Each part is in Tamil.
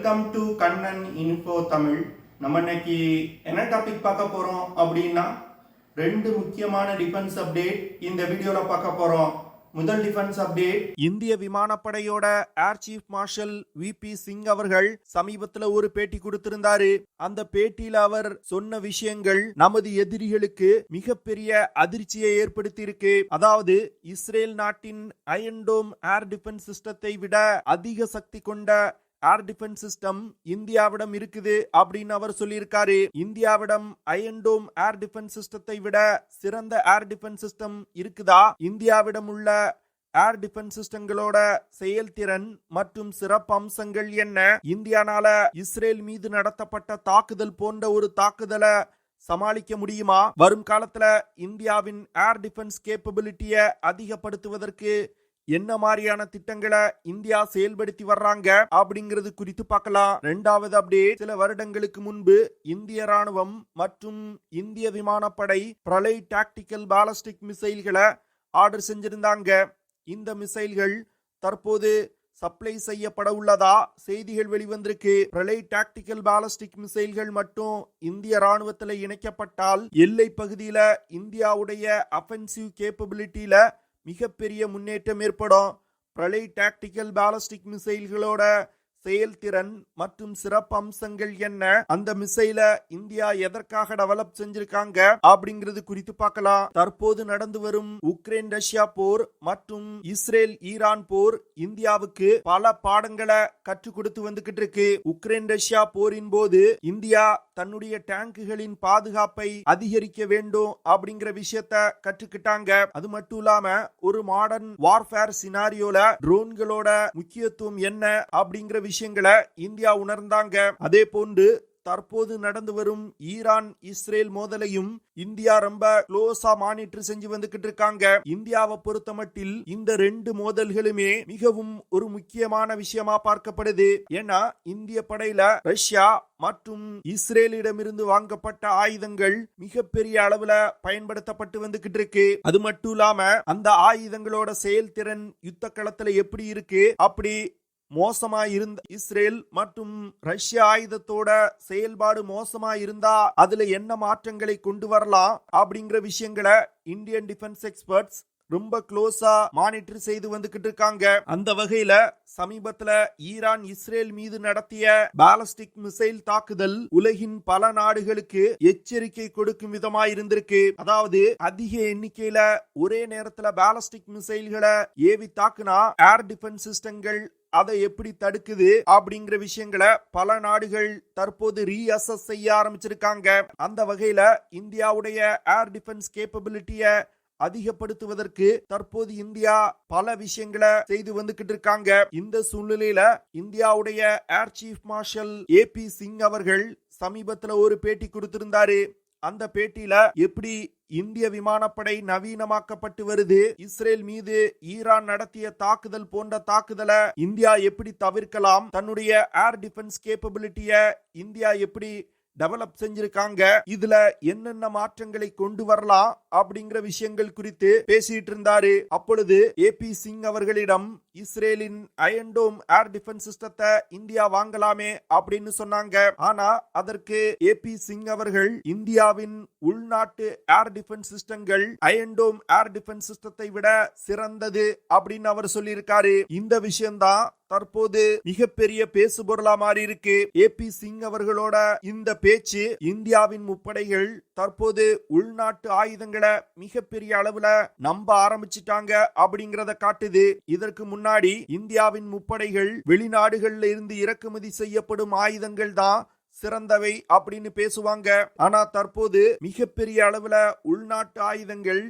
Welcome to Kannan info Tamil. நம்ம இன்னைக்கு என்ன டாபிக் பார்க்க போறோம் அப்படின்னா, ரெண்டு முக்கியமான டிஃபென்ஸ் அப்டேட் இந்த வீடியோல பார்க்க போறோம். முதல் டிஃபென்ஸ் அப்டேட், இந்திய விமானப்படையோட air chief marshal V P Singh அவர்கள் சமீபத்துல ஒரு பேட்டி கொடுத்திருந்தாரு. அந்த பேட்டியில அவர் சொன்ன விஷயங்கள் நமது எதிரிகளுக்கு மிகப்பெரிய அதிர்ச்சியை ஏற்படுத்தி இருக்கு. அதாவது இஸ்ரேல் நாட்டின் அயன் டோம் ஏர் டிஃபென்ஸ் சிஸ்டத்தை விட அதிக சக்தி கொண்ட ஏர் டிஃபென்ஸ் சிஸ்டம் இந்தியாவிடம் இருக்குது அப்படின்னு அவர் சொல்லியிருக்காரு. இந்தியாவிடம் அயன் டோம் ஏர் டிஃபென்ஸ் சிஸ்டத்தை விட சிறந்த ஏர் டிஃபென்ஸ் சிஸ்டம் இருக்குதா? இந்தியாவிடம் உள்ள ஏர் டிஃபென்ஸ் சிஸ்டங்களோட செயல்திறன் மற்றும் சிறப்பு அம்சங்கள் என்ன? இந்தியானால இஸ்ரேல் மீது நடத்தப்பட்ட தாக்குதல் போன்ற ஒரு தாக்குதலை சமாளிக்க முடியுமா? வரும் காலத்துல இந்தியாவின் ஏர் டிஃபென்ஸ் கேப்பபிலிட்டியை அதிகப்படுத்துவதற்கு என்ன மாதிரியான திட்டங்களை இந்தியா செயல்படுத்தி வர்றாங்க அப்படிங்கிறது குறித்து பார்க்கலாம். இரண்டாவது அப்டேட், சில வருடங்களுக்கு முன்பு இந்திய ராணுவம் மற்றும் இந்திய விமானப்படை பிரளய் டாக்டிக்கல் பாலிஸ்டிக் மிசைல்களை ஆர்டர் செஞ்சிருந்தாங்க. இந்த மிசைல்கள் தற்போது சப்ளை செய்யப்பட உள்ளதா செய்திகள் வெளிவந்திருக்கு. பிரளய் டாக்டிக்கல் பாலிஸ்டிக் மிசைல்கள் மட்டும் இந்திய ராணுவத்தில் இணைக்கப்பட்டால் எல்லை பகுதியில இந்தியாவுடைய அஃபென்சிவ் கேப்பபிலிட்டியில மிகப்பெரிய முன்னேற்றம் ஏற்படும். பிரளய் டாக்டிக்கல் பாலிஸ்டிக் மிசைல்களோட செயல்திறன் மற்றும் சிறப்பு அம்சங்கள் என்ன, அந்த மிசைல இந்தியா எதற்காக டெவலப் செஞ்சிருக்காங்க அப்படிங்கிறது குறித்து பார்க்கலாம். தற்போது நடந்து வரும் உக்ரைன் ரஷ்யா போர் மற்றும் இஸ்ரேல் ஈரான் போர் இந்தியாவுக்கு பல பாடங்களை கற்றுக் கொடுத்து வந்துகிட்டு இருக்கு. உக்ரைன் ரஷ்யா போரின் போது இந்தியா தன்னுடைய டேங்குகளின் பாதுகாப்பை அதிகரிக்க வேண்டும் அப்படிங்கிற விஷயத்த கற்றுக்கிட்டாங்க. அது மட்டும் இல்லாம ஒரு மாடர்ன் வார்ஃபேர் சினாரியோல ட்ரோன்களோட முக்கியத்துவம் என்ன அப்படிங்கிற விஷயங்களை இந்தியா உணர்ந்தாங்க. அதே போன்று தற்போது நடந்து வரும் ஈரான் இஸ்ரேல் மோதலையும் இந்தியா ரொம்ப க்ளோஸா மானிட்டர் செஞ்சு வந்துகிட்டு இருக்காங்க. இந்தியாவை பொறுத்த மட்டில் இந்த ரெண்டு மோதல்களுமே மிகவும் ஒரு முக்கியமான விஷயமா பார்க்கப்படுது. ஏன்னா இந்திய படையில ரஷ்யா மற்றும் இஸ்ரேலிடமிருந்து வாங்கப்பட்ட ஆயுதங்கள் மிகப்பெரிய அளவுல பயன்படுத்தப்பட்டு வந்துகிட்டு இருக்கு. அது மட்டும் இல்லாம அந்த ஆயுதங்களோட செயல்திறன் யுத்த களத்துல எப்படி இருக்கு, அப்படி மோசமா இருந்த இஸ்ரேல் மற்றும் ரஷ்ய ஆயுதத்தோட செயல்பாடு மோசமா இருந்தா அதுல என்ன மாற்றங்களை கொண்டு வரலாம் அப்படிங்கிற விஷயங்களை இந்தியன் டிஃபென்ஸ் எக்ஸ்பர்ட்ஸ் ரொம்ப க்ளோஸா மானிட்டர் செய்து வந்துகிட்டு இருக்காங்க. அந்த வகையில சமீபத்துல ஈரான் இஸ்ரேல் மீது நடத்திய பாலிஸ்டிக் மிசைல் தாக்குதல் உலகின் பல நாடுகளுக்கு எச்சரிக்கை கொடுக்கும் விதமா இருந்திருக்கு. அதாவது அதிக எண்ணிக்கையில ஒரே நேரத்துல பாலிஸ்டிக் மிசைல்களை ஏவி தாக்குனா ஏர் டிஃபென்ஸ் சிஸ்டங்கள் அதை எப்படி தடுக்குது அப்படிங்கிற விஷயங்களை பல நாடுகள் தற்போது ரீஅசஸ் செய்ய ஆரம்பிச்சிருக்காங்க. அந்த வகையில இந்தியாவுடைய ஏர் டிஃபென்ஸ் கேப்பபிலிட்டியை அதிகப்படுத்துவதற்கு தற்போது இந்தியா பல விஷயங்களை செய்து வந்துகிட்டு இருக்காங்க. இந்த சூழ்நிலையில இந்தியாவுடைய air chief marshal A P Singh அவர்கள் சமீபத்துல ஒரு பேட்டி கொடுத்திருந்தாரு. அந்த பேட்டியில எப்படி இந்திய விமானப்படை நவீனமாக்கப்பட்டு வருது, இஸ்ரேல் மீது ஈரான் நடத்திய தாக்குதல் போன்ற தாக்குதலை இந்தியா எப்படி தவிர்க்கலாம், தன்னுடைய ஏர் டிஃபென்ஸ் கேப்பபிலிட்டியை இந்தியா எப்படி டெவலப் செஞ்சிருக்காங்க, இதுல என்னென்ன மாற்றங்களை கொண்டு வரலாம் அப்படிங்கிற விஷயங்கள் குறித்து பேசிட்டு இருந்தாரு. அப்பொழுது ஏபி சிங் அவர்களிடம் இஸ்ரேலின் அயன் டோம் ஏர் டிஃபென்ஸ் சிஸ்டத்தை இந்தியா வாங்கலாமே அப்படின்னு சொன்னாங்க. ஆனா அதற்கு ஏபி சிங் அவர்கள் இந்தியாவின் உள்நாட்டு ஏர் டிஃபென்ஸ் சிஸ்டங்கள் அயன் டோம் ஏர் டிஃபென்ஸ் சிஸ்டத்தை விட சிறந்தது அப்படின்னு அவர் சொல்லியிருக்காரு. இந்த விஷயம்தான் தற்போது மிகப்பெரிய பேசு பொருளா மாறி இருக்கு. ஏபி சிங் அவர்களோட இந்த பேச்சு இந்தியாவின் முப்படைகள் தற்போது உள்நாட்டு ஆயுதங்களை மிகப்பெரிய அளவுல நம்ப ஆரம்பிச்சிட்டாங்க அப்படிங்கறத காட்டுது. இதற்கு முன்னாடி இந்தியாவின் முப்படைகள் வெளிநாடுகள்ல இருந்து இறக்குமதி செய்யப்படும் ஆயுதங்கள் தான் சிறந்தவை அப்படின்னு பேசுவாங்க. ஆனா தற்போது மிகப்பெரிய அளவுல உள்நாட்டு ஆயுதங்கள்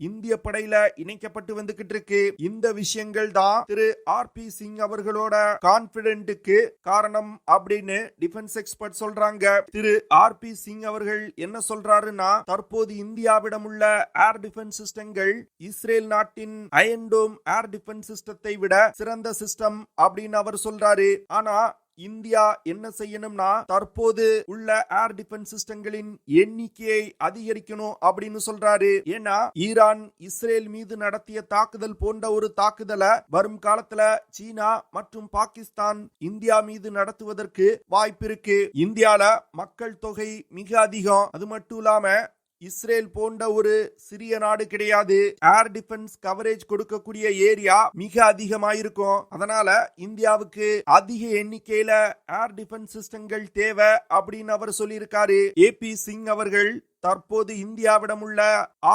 இந்திய படையில இணைக்கப்பட்டு வந்துகிட்டு இருக்கு. இந்த விஷயங்கள் தான் திரு ஆர்.பி. சிங் அவர்களோட கான்பிடென்ட்க்கு காரணம் அப்படின்னு டிஃபென்ஸ் எக்ஸ்பர்ட் சொல்றாங்க. திரு ஆர்.பி. சிங் அவர்கள் என்ன சொல்றாருன்னா, தற்போது இந்தியாவிடம் உள்ள ஏர் டிஃபென்ஸ் சிஸ்டங்கள் இஸ்ரேல் நாட்டின் அயன் டோம் ஏர் டிஃபென்ஸ் சிஸ்டத்தை விட சிறந்த சிஸ்டம் அப்படின்னு அவர் சொல்றாரு. ஆனா இந்தியா என்ன செய்யணும்னா தற்போது உள்ள ஏர் டிஃபென்ஸ் சிஸ்டங்களின் எண்ணிக்கையை அதிகரிக்கணும் அப்படின்னு சொல்றாரு. ஏன்னா ஈரான் இஸ்ரேல் மீது நடத்திய தாக்குதல் போன்ற ஒரு தாக்குதலை வரும் காலத்துல சீனா மற்றும் பாகிஸ்தான் இந்தியா மீது நடத்துவதற்கு வாய்ப்பு இருக்கு. இந்தியால மக்கள் தொகை மிக அதிகம். அது மட்டும் இல்லாம இஸ்ரேல் போன்ற ஒரு சிறிய நாடு கிடையாது. ஏர் டிஃபென்ஸ் கவரேஜ் கொடுக்கக்கூடிய ஏரியா மிக அதிகமாயிருக்கும். அதனால இந்தியாவுக்கு அதிக எண்ணிக்கையில ஏர் டிஃபென்ஸ் சிஸ்டங்கள் தேவை அப்படின்னு அவர் சொல்லியிருக்காரு. ஏபி சிங் அவர்கள் தற்போது இந்தியாவிடம் உள்ள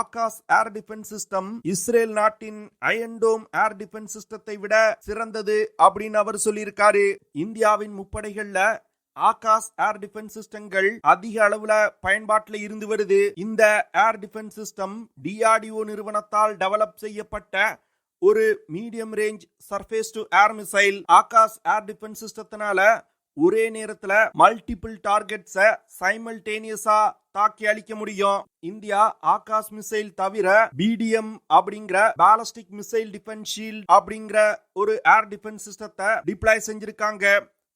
Akash air defence system Israel நாட்டின் அயன் டோம் ஏர் டிஃபென்ஸ் சிஸ்டத்தை விட சிறந்தது அப்படின்னு அவர் சொல்லியிருக்காரு. இந்தியாவின் முப்படைகள்ல ஆகாஷ் ஏர் டிஃபென்ஸ் சிஸ்டங்கள் அதிக அளவுல பயன்பாட்டில் இருந்து வருது. இந்த ஏர் டிஃபென்ஸ் சிஸ்டம் DRDO நிறுவனத்தால் டெவலப் செய்யப்பட்ட ஒரு medium range surface to air missile. Akash air defence சிஸ்டத்தினால ஒரே நேரத்துல மல்டிபிள் டார்கெட்ஸை சைமல்டேனியஸா தாக்கி அளிக்க முடியும். இந்தியா ஆகாஷ் மிசைல் தவிர BDM அப்படிங்கிற பாலிஸ்டிக் மிசைல் டிஃபென்ஸ் ஷீல்ட் அப்படிங்கிற ஒரு ஏர் டிஃபென்ஸ் சிஸ்டத்தை டிப்ளாய் செஞ்சிருக்காங்க.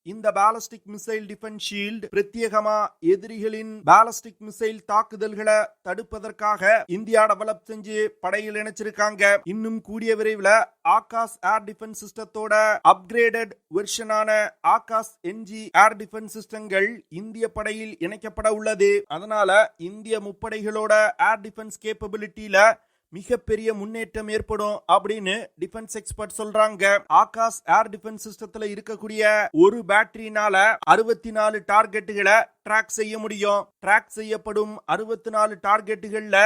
இந்த பாலிஸ்டிக் மிசைல் டிஃபென்ஸ் ஷீல்ட் பிரத்யேகமா எதிரிகளின் பாலிஸ்டிக் மிசைல் தாக்குதல்களை தடுப்பதற்காக இந்தியா டெவலப் செஞ்சு படையில் இணைச்சிருக்காங்க. இன்னும் கூடிய விரைவில் ஆகாஷ் ஏர் டிஃபென்ஸ் சிஸ்டத்தோட அப்கிரேடட் வெர்ஷனான ஆகாஷ் NG ஏர் டிஃபென்ஸ் சிஸ்டங்கள் இந்திய படையில் இணைக்கப்பட உள்ளது. அதனால இந்திய முப்படைகளோட ஏர் டிஃபென்ஸ் கேப்பபிலிட்டியில மிகப்பெரிய முன்னேற்றம் ஏற்படும் அப்படின்னு டிஃபென்ஸ் எக்ஸ்பர்ட் சொல்றாங்க. ஆகாஷ் ஏர் டிஃபென்ஸ் சிஸ்டத்துல இருக்கக்கூடிய ஒரு பேட்டரினால 64 டார்கெட்டுகளை ட்ராக் செய்ய முடியும். ட்ராக் செய்யப்படும் 64 டார்கெட்டுகள்ல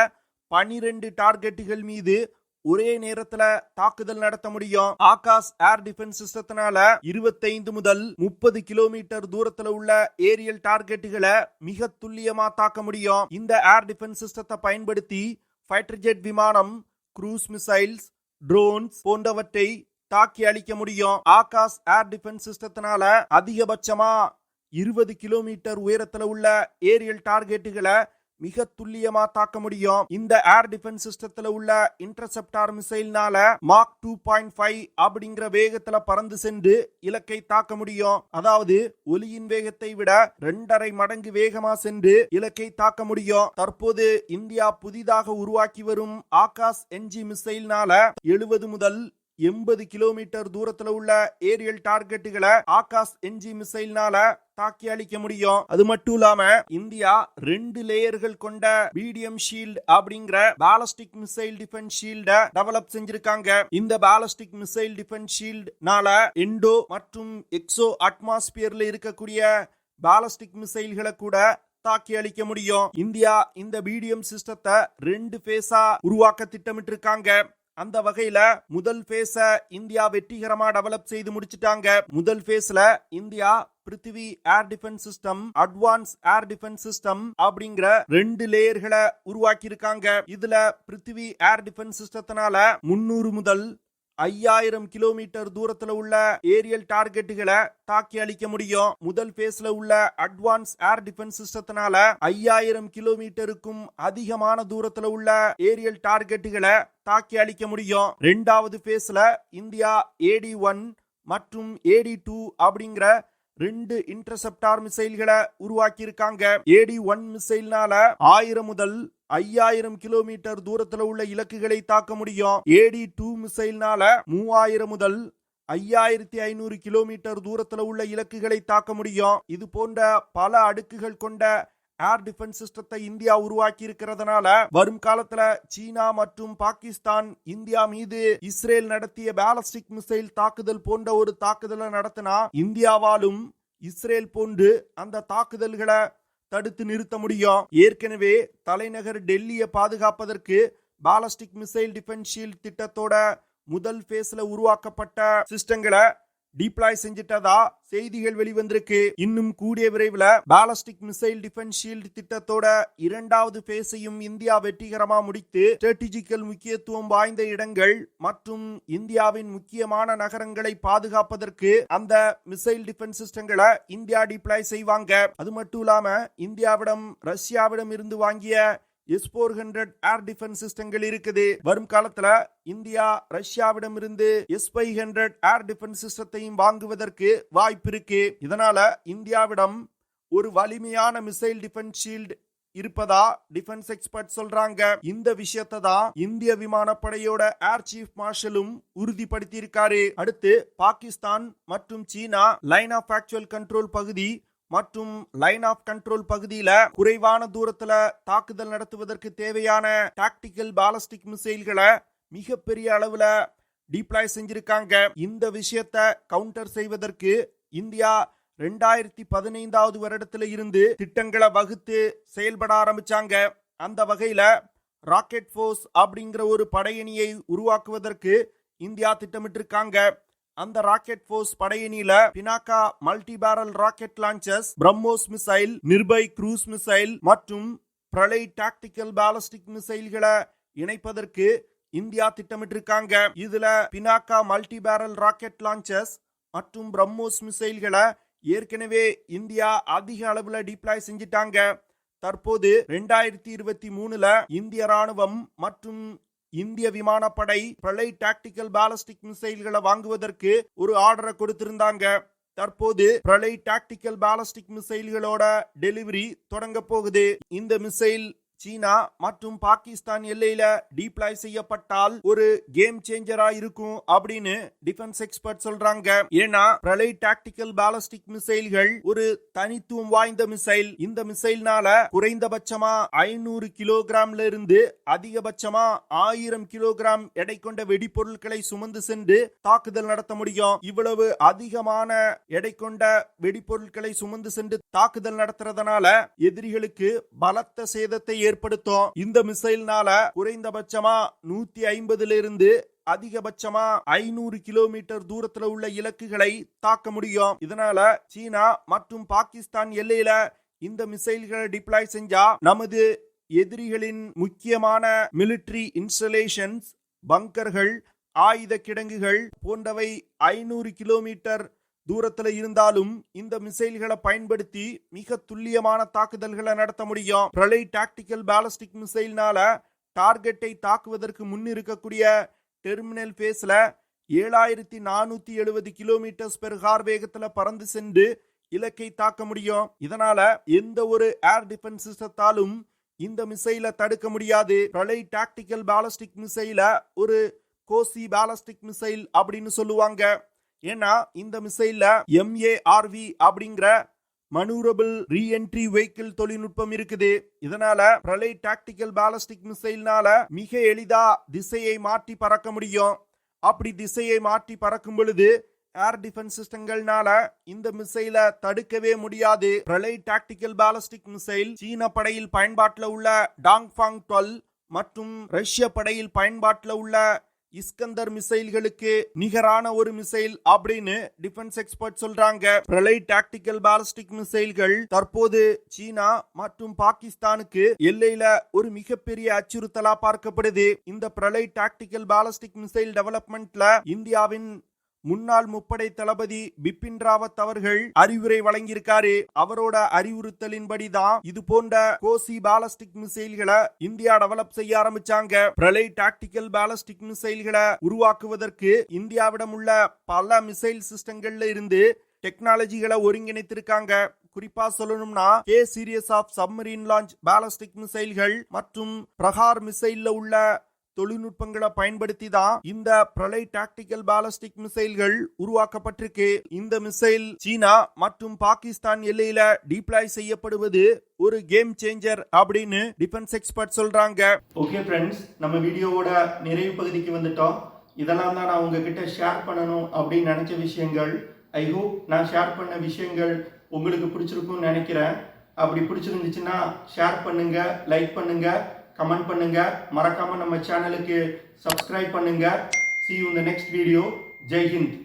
12 டார்கெட்டுகள் மீது ஒரே நேரத்துல தாக்குதல் நடத்த முடியும். ஆகாஷ் ஏர் டிஃபென்ஸ் சிஸ்டத்தினால 25 முதல் 30 கிலோமீட்டர் தூரத்துல உள்ள ஏரியல் டார்கெட்டுகளை மிக துல்லியமா தாக்க முடியும். இந்த ஏர் டிஃபென்ஸ் சிஸ்டத்தை பயன்படுத்தி ஃபைட்டர் ஜெட் விமானம், க்ரூஸ் மிசைல்ஸ், ட்ரோன்ஸ் போன்றவற்றை தாக்கி அளிக்க முடியும். ஆகாஷ் ஏர் டிஃபென்ஸ் சிஸ்டத்தினால அதிகபட்சமா 20 கிலோமீட்டர் உயரத்துல உள்ள ஏரியல் டார்கெட்டுகளை மிக துல்லியமா தாக்க முடியும். இந்த ஏர் டிஃபென்ஸ் சிஸ்டத்துல உள்ள இன்டர்செப்டார் மிசைல்னால மாக் 2.5 அப்படிங்கிற வேகத்துல பறந்து சென்று இலக்கை தாக்க முடியும். அதாவது ஒலியின் வேகத்தை விட 2.5 மடங்கு வேகமா சென்று இலக்கை தாக்க முடியும். தற்போது இந்தியா புதிதாக உருவாக்கி வரும் ஆகாஷ் NG மிசைல்னால 70 முதல் 80 கிலோமீட்டர் தூரத்துல உள்ள ஏரியல் டார்கெட்டுகளை ஆகாஷ் NG மிசைல்னால தாக்கி அளிக்க முடியும். அது மட்டும் இல்லாம இந்தியா 2 லேயர்கள் கொண்ட BDM ஷீல்ட் அப்படிங்கிற பாலிஸ்டிக் மிசைல் டிஃபென்ஸ் ஷீல்ட டெவலப் செஞ்சிருக்காங்க. இந்த பாலிஸ்டிக் மிசைல் டிஃபென்ஸ் ஷீல்ட்னால எண்டோ மற்றும் எக்ஸோ அட்மாஸ்பியர்ல இருக்கக்கூடிய பாலிஸ்டிக் மிசைல்களை கூட தாக்கி அளிக்க முடியும். இந்தியா இந்த BDM சிஸ்டத்தை 2 ஃபேஸா உருவாக்க திட்டமிட்டு இருக்காங்க. அந்த வகையில முதல் ஃபேஸ இந்தியா வெற்றிகரமா டெவலப் செய்து முடிச்சிட்டாங்க. முதல் ஃபேஸ்ல India Prithvi air defence system, advance air defence system அப்படிங்கிற 2 லேயர்களை உருவாக்கி இருக்காங்க. இதுல பிருத்திவி ஏர் டிஃபென்ஸ் சிஸ்டத்தினால 300 முதல் 5000 கிலோமீட்டர் தூரத்துல உள்ள ஏரியல் டார்கெட்டுகளை தாக்கி அளிக்க முடியும். முதல் பேஸ்ல உள்ள அட்வான்ஸ் ஏர் டிஃபென்ஸ் சிஸ்டத்தினால 5000 கிலோமீட்டருக்கும் அதிகமான தூரத்துல உள்ள ஏரியல் டார்கெட்டுகளை தாக்கி அளிக்க முடியும். இரண்டாவது பேஸ்ல இந்தியா AD-1 மற்றும் AD-2 அப்படிங்கிற 2 இன்டர்செப்டார் மிசைல்களை உருவாக்கி இருக்காங்க. AD-1 மிசைல்னால 1000 முதல் 5000 கிலோமீட்டர் தூரத்துல உள்ள இலக்குகளை தாக்க முடியும். AD-2 மிசைல்னால 3000 முதல் 5500 கிலோமீட்டர் தூரத்துல உள்ள இலக்குகளை தாக்க முடியும். இது போன்ற பல அடுக்குகள் கொண்ட ஏர் டிஃபென்ஸ் சிஸ்டத்தை இந்தியா உருவாக்கி இருக்கிறதுனால வரும் காலத்துல சீனா மற்றும் பாகிஸ்தான் இந்தியா மீது இஸ்ரேல் நடத்திய பாலிஸ்டிக் மிசைல் தாக்குதல் போன்ற ஒரு தாக்குதலை நடத்தினா இந்தியாவாலும் இஸ்ரேல் போன்று அந்த தாக்குதல்களை தடுத்து நிறுத்த முடியும். ஏற்கனவே தலைநகர் டெல்லியை பாதுகாப்பதற்கு பாலிஸ்டிக் மிசைல் டிஃபென்ஸ் ஷீல்ட் திட்டத்தோட முதல் பேஸ்ல உருவாக்கப்பட்ட சிஸ்டங்களை டிப்ளாய் செஞ்சிட்டதா செய்திகள் வெளிவந்திருக்கு. இன்னும் கூடிய விரைவில் பாலிஸ்டிக் மிசைல் டிஃபென்ஸ் ஷீல்ட் திட்டத்தோட 2வது பேஸையும் இந்தியா வெற்றிகரமா முடித்து ஸ்ட்ராட்டஜிக்கல் முக்கியத்துவம் வாய்ந்த இடங்கள் மற்றும் இந்தியாவின் முக்கியமான நகரங்களை பாதுகாப்பதற்கு அந்த மிசைல் டிஃபென்ஸ் சிஸ்டங்களை இந்தியா டிப்ளாய் செய்வாங்க. அது மட்டும் இல்லாம இந்தியாவிடம் ரஷ்யாவிடம் இருந்து வாங்கிய S-400 ஏர் டிஃபென்ஸ் சிஸ்டங்கள் இருக்குது. வரும் காலத்துல இந்தியா ரஷ்யாவிடம் இருந்து S-500 ஏர் டிஃபென்ஸ் சிஸ்டத்தையும் வாங்குவதற்கு வாய்ப்பு இருக்கு. இதனால இந்தியாவிடம் ஒரு வலிமையான மிசைல் டிஃபென்ஸ் ஷீல்ட் இருப்பதா டிஃபென்ஸ் எக்ஸ்பர்ட் சொல்றாங்க. இந்த விஷயத்தை தான் இந்திய விமானப்படையோட ஏர் சீஃப் மார்ஷலும் உறுதிப்படுத்தி இருக்காரு. அடுத்து பாகிஸ்தான் மற்றும் சீனா லைன் ஆஃப் ஆக்சுவல் கண்ட்ரோல் பகுதி மற்றும் லைன் ஆஃப் கண்ட்ரோல் பகுதியில குறைவான தூரத்துல தாக்குதல் நடத்துவதற்கு தேவையான டாக்டிக்கல் பாலிஸ்டிக் மிசைல்களை மிகப்பெரிய அளவுல டிப்ளாய் செஞ்சிருக்காங்க. இந்த விஷயத்தை கவுண்டர் செய்வதற்கு இந்தியா 2015 வருடத்துல இருந்து திட்டங்களை வகுத்து செயல்பட ஆரம்பிச்சாங்க. அந்த வகையில ராக்கெட் போர்ஸ் அப்படிங்கிற ஒரு படையணியை உருவாக்குவதற்கு இந்தியா திட்டமிட்டிருக்காங்க. அந்த ராக்கெட் போர்ஸ் படையணியில Pinaka multi barrel rocket launchers, BrahMos missile, Nirbhay cruise missile மற்றும் பிரளய் டாக்டிக்கல் பாலிஸ்டிக் மிசைல்களை இணைப்பதற்கு இந்தியா திட்டமிட்டிருக்காங்க. இதுல Pinaka multi barrel rocket launchers மற்றும் பிரம்மோஸ் மிசைல்களை ஏற்கனவே இந்தியா அதிக அளவுல டிப்ளாய் செஞ்சிட்டாங்க. தற்போது 2023 இந்திய ராணுவம் மற்றும் இந்திய விமானப்படை பிரளய் டாக்டிக்கல் பாலிஸ்டிக் மிசைல்களை வாங்குவதற்கு ஒரு ஆர்டரை கொடுத்திருந்தாங்க. தற்போது பிரளய் டாக்டிக்கல் பாலிஸ்டிக் மிசைல்களோட டெலிவரி தொடங்க போகுது. இந்த மிசைல் சீனா மற்றும் பாகிஸ்தான் எல்லையில டிப்ளாய் செய்யப்பட்டால் ஒரு கேம் சேஞ்சரா இருக்கும் அப்படின்னு டிஃபென்ஸ் எக்ஸ்பர்ட் சொல்றாங்க. ஏன்னா பிரளய் டாக்டிக்கல் பாலிஸ்டிக் மிசைல்கள் ஒரு தனித்துவம் வாய்ந்த மிசைல். இந்த மிசைல்னால குறைந்தபட்சமா 500 கிலோகிராம்ல இருந்து அதிகபட்சமா 1000 கிலோகிராம் எடை கொண்ட வெடிப்பொருட்களை சுமந்து சென்று தாக்குதல் நடத்த முடியும். இவ்வளவு அதிகமான எடை கொண்ட வெடிப்பொருட்களை சுமந்து சென்று தாக்குதல் நடத்துறதுனால எதிரிகளுக்கு பலத்த சேதத்தை ஏற்படுத்தும். இந்த மிசைல்னால குறைந்தபட்சமா 150 இருந்து அதிகபட்சமா 500 கிலோமீட்டர் தூரத்துல உள்ள இலக்குகளை தாக்க முடியும். இதனால சீனா மற்றும் பாகிஸ்தான் எல்லையில இந்த மிசைல்களை டிப்ளாய் செஞ்சா நமது எதிரிகளின் முக்கியமான மிலிட்டரி இன்ஸ்டலேஷன்ஸ், பங்கர்கள், ஆயுத கிடங்குகள் போன்றவை 500 கிலோமீட்டர் தூரத்துல இருந்தாலும் இந்த மிசைல்களை பயன்படுத்தி மிக துல்லியமான தாக்குதல்களை நடத்த முடியும். பிரளய் டாக்டிக்கல் பாலிஸ்டிக் மிசைல்னால டார்கெட்டை தாக்குவதற்கு முன் இருக்கக்கூடிய டெர்மினல் பேஸ்ல 7470 கிலோமீட்டர் பெர் ஹார் வேகத்துல பறந்து சென்று இலக்கை தாக்க முடியும். இதனால எந்த ஒரு ஏர் டிஃபென்ஸ் சிஸ்டத்தாலும் இந்த மிசைலை தடுக்க முடியாது. பிரளய் டாக்டிக்கல் பாலிஸ்டிக் மிசைல ஒரு கோசி பாலிஸ்டிக் மிசைல் அப்படின்னு சொல்லுவாங்க. ஏன்னா இந்த மிசைல்ல MARV அப்படிங்கிற மனூரபிள் ரீஎன்ட்ரி வெஹிக்கிள் தொழில்நுட்பம் இருக்குது. இதனால பிரளய் டாக்டிக்கல் பாலிஸ்டிக் மிசைல்னால மிக எளிதா திசையை மாற்றி பறக்க முடியும். அப்படி திசையை மாற்றி பறக்கும் பொழுது ஏர் டிஃபென்ஸ் சிஸ்டங்கள்னால இந்த மிசைலை தடுக்கவே முடியாது. பிரளய் டாக்டிக்கல் பாலிஸ்டிக் மிசைல் சீன படையில் பயன்பாட்டில் உள்ள டாங்ஃபாங் 12 மற்றும் ரஷ்ய படையில் பயன்பாட்டில் உள்ள இஸ்கந்தர் மிசைல்களுக்கு நிகரான ஒரு மிசைல் அப்படின்னு டிஃபென்ஸ் எக்ஸ்பர்ட் சொல்றாங்க. பிரளய் டாக்டிக்கல் பாலிஸ்டிக் மிசைல்கள் தற்போது சீனா மற்றும் பாகிஸ்தானுக்கு எல்லையில ஒரு மிகப்பெரிய அச்சுறுத்தலா பார்க்கப்படுது. இந்த பிரளய் டாக்டிக்கல் பாலிஸ்டிக் மிசைல் டெவலப்மெண்ட்ல இந்தியாவின் முன்னாள் முப்படை தளபதி பிபின் ராவத் அவர்கள் அறிவுரை வழங்கியிருக்காரு. அவரோட அறிவுறுத்தலின்படிதான் இது போன்ற கோசி பாலிஸ்டிக் மிசைல்களை இந்தியா டெவலப் செய்ய ஆரம்பிச்சாங்க. பிரளய் டாக்டிக்கல் பாலிஸ்டிக் மிசைல்களை உருவாக்குவதற்கு இந்தியாவிடம் உள்ள பல மிசைல் சிஸ்டங்கள்ல இருந்து டெக்னாலஜிகளை ஒருங்கிணைத்திருக்காங்க. குறிப்பா சொல்லணும்னா K series of submarine launch ballistic மிசைல்கள் மற்றும் பிரகார் மிசைல்ல உள்ள தொழில்நுட்பங்களை பயன்படுத்தி தான் இந்த பிரளய் டாக்டிக்கல் பாலிஸ்டிக் மிசைல்கள் உருவாக்கப்பட்டிருக்கு. இந்த மிசைல் சீனா மற்றும் பாகிஸ்தான் எல்லையில டிப்ளாய் செய்யப்படுவது ஒரு கேம் சேஞ்சர் அப்படின்னு டிஃபென்ஸ் எக்ஸ்பர்ட் சொல்றாங்க. ஓகே ஃப்ரெண்ட்ஸ், நம்ம வீடியோவோட நிறைவு பகுதிக்கு வந்துட்டோம். இதெல்லாம் தான் நான் உங்ககிட்ட ஷேர் பண்ணணும் அப்படின்னு நினைச்ச விஷயங்கள். ஐ ஹோப் நான் ஷேர் பண்ண விஷயங்கள் உங்களுக்கு பிடிச்சிருக்கும்னு நினைக்கிறேன். அப்படி பிடிச்சிருந்துச்சுன்னா ஷேர் பண்ணுங்க, லைக் பண்ணுங்க, கமெண்ட் பண்ணுங்க, மறக்காம நம்ம சேனலுக்கு சப்ஸ்கிரைப் பண்ணுங்க. See you in the next video. Jai Hind.